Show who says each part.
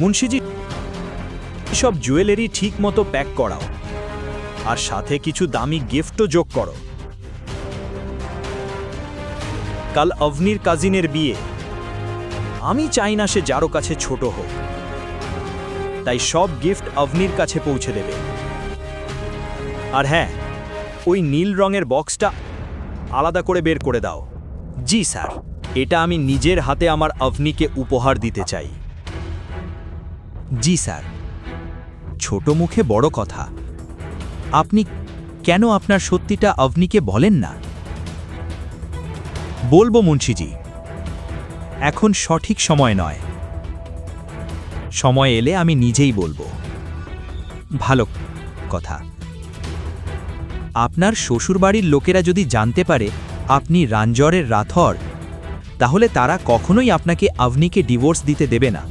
Speaker 1: মুন্সিজি, সব জুয়েলারি ঠিক মতো প্যাক করাও, আর সাথে কিছু দামি গিফটও যোগ করো। কাল অভনির কাজিনের বিয়ে, আমি চাই না সে যারও কাছে ছোট হোক, তাই সব গিফট অভনির কাছে পৌঁছে দেবে। আর হ্যাঁ, ওই নীল রঙের বক্সটা আলাদা করে বের করে দাও। জি স্যার, এটা আমি নিজের হাতে আমার অভনিকে উপহার দিতে চাই। জি স্যার। ছোট মুখে বড় কথা। আপনি কেন আপনার সত্যিটা অভনিকে বলেন না? বলবো মুন্সিজি, এখন সঠিক সময় নয়। সময় এলে আমি নিজেই বলবো। ভালো কথা। আপনার শ্বশুরবাড়ির লোকেরা যদি জানতে পারে আপনি রাঞ্জরের রাথর, তাহলে তারা কখনোই আপনাকে অভনিকে ডিভোর্স দিতে দেবে না।